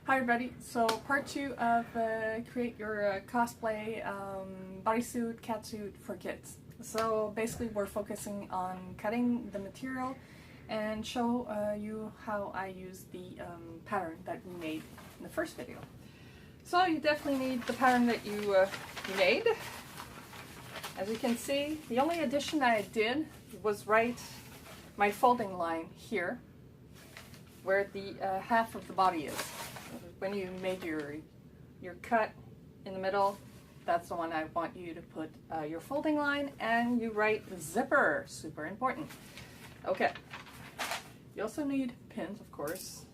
Hi everybody, so part 2 of create your cosplay bodysuit, catsuit for kids. So basically we're focusing on cutting the material and show you how I use the pattern that we made in the first video. So you definitely need the pattern that you made. As you can see, the only addition that I did was write my folding line here where the half of the body is. When you made your cut in the middle, that's the one I want you to put your folding line, and you write zipper, super important. Okay, you also need pins, of course,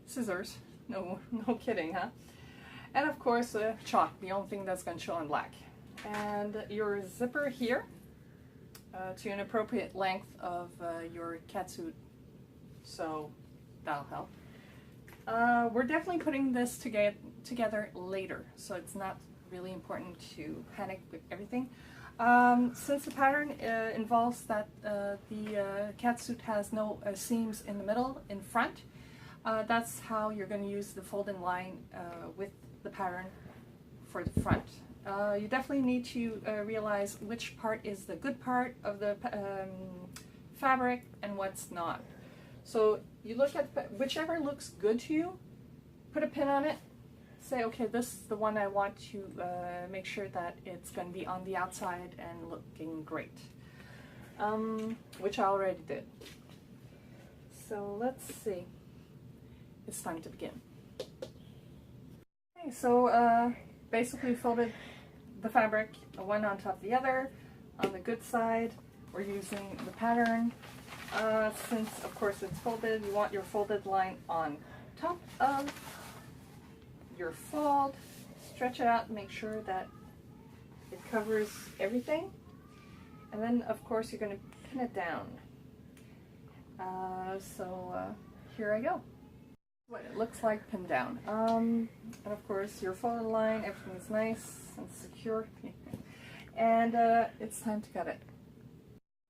scissors, no kidding, huh? And of course chalk, the only thing that's going to show in black. And your zipper here to an appropriate length of your catsuit, so that'll help. We're definitely putting this together later, so it's not really important to panic with everything. Since the pattern involves that the catsuit has no seams in the middle, in front, that's how you're going to use the fold-in line with the pattern for the front. You definitely need to realize which part is the good part of the fabric and what's not. So you look at whichever looks good to you, put a pin on it, say, okay, this is the one I want to make sure that it's going to be on the outside and looking great, which I already did. So let's see, it's time to begin. Okay, so basically folded the fabric one on top of the other. On the good side, we're using the pattern. Since of course it's folded, you want your folded line on top of your fold. Stretch it out, make sure that it covers everything, and then of course you're going to pin it down. Here I go. What it looks like pinned down. And of course your folded line, everything is nice and secure, and it's time to cut it.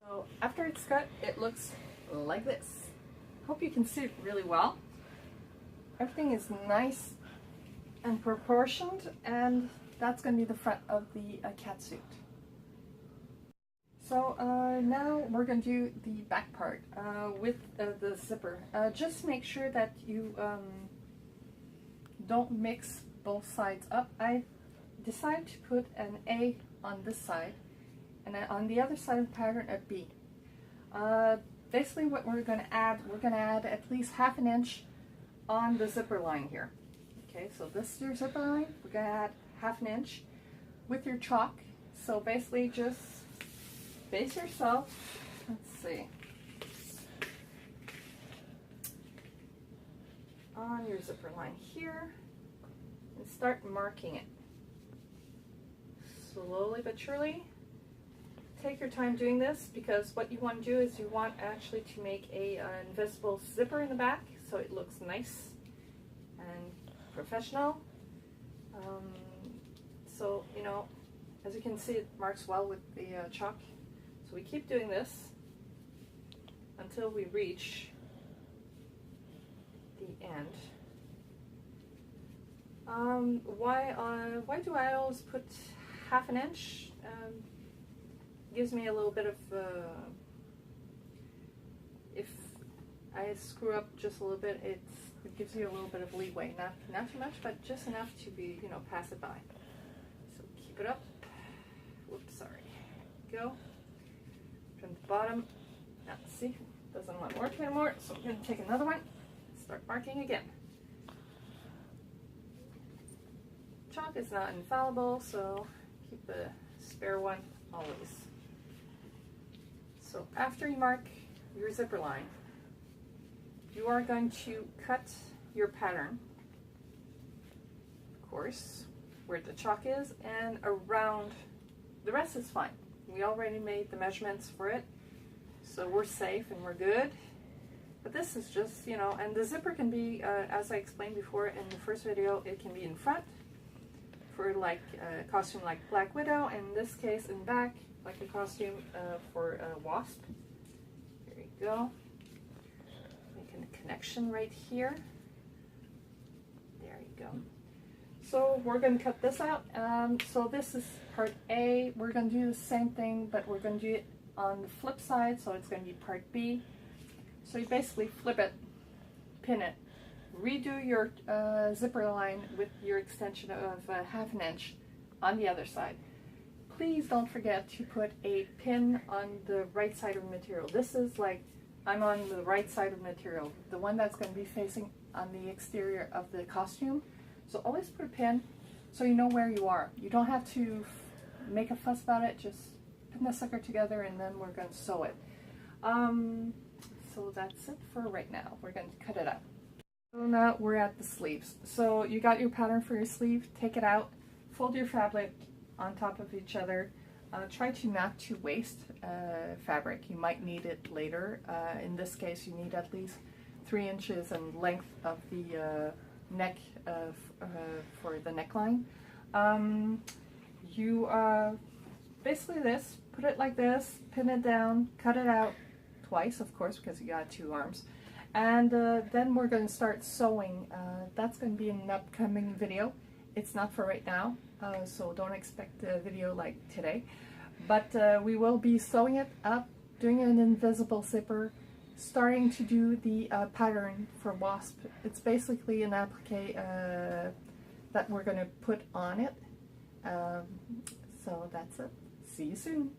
So after it's cut, it looks like this. Hope you can see it really well. Everything is nice and proportioned, and that's going to be the front of the catsuit. So now we're going to do the back part with the zipper. Just make sure that you don't mix both sides up. I decided to put an A on this side, and on the other side of the pattern a B. Basically what we're going to add at least ½ inch on the zipper line here. Okay, so this is your zipper line, we're going to add ½ inch with your chalk. So basically just base yourself, let's see, on your zipper line here and start marking it. Slowly but surely. Take your time doing this, because what you want to do is you want actually to make an invisible zipper in the back so it looks nice and professional. So, you know, as you can see, it marks well with the chalk. So we keep doing this until we reach the end. Why do I always put ½ inch? Gives me a little bit of, if I screw up just a little bit, it gives you a little bit of leeway, not too much, but just enough to be, you know, pass it by. So keep it up. Whoops, sorry. Go from the bottom. Now see, doesn't want to work anymore, so I'm going to take another one. Start marking again. Chalk is not infallible, so keep a spare one always. So after you mark your zipper line, you are going to cut your pattern, of course, where the chalk is, and around. The rest is fine. We already made the measurements for it, so we're safe and we're good. But this is just, you know, and the zipper can be, as I explained before in the first video, it can be in front for like a costume like Black Widow, and in this case in back, like a costume for a wasp. There you go. Making a connection right here. There you go. So we're going to cut this out. So this is part A. We're going to do the same thing, but we're going to do it on the flip side, so it's going to be part B. So you basically flip it, pin it, redo your zipper line with your extension of 1/2 inch on the other side. Please don't forget to put a pin on the right side of the material. This is like, I'm on the right side of the material, the one that's going to be facing on the exterior of the costume. So always put a pin so you know where you are. You don't have to make a fuss about it, just pin the sucker together and then we're going to sew it. So that's it for right now. We're going to cut it out. So now we're at the sleeves. So you got your pattern for your sleeve, take it out, fold your fabric on top of each other. Try to not to waste fabric. You might need it later. In this case, you need at least 3 inches in length of the neck for the neckline. You basically this, put it like this, pin it down, cut it out twice, of course, because you got 2 arms. And then we're going to start sewing. That's going to be in an upcoming video. It's not for right now, so don't expect a video like today. But we will be sewing it up, doing an invisible zipper, starting to do the pattern for wasp. It's basically an applique that we're going to put on it. So that's it. See you soon.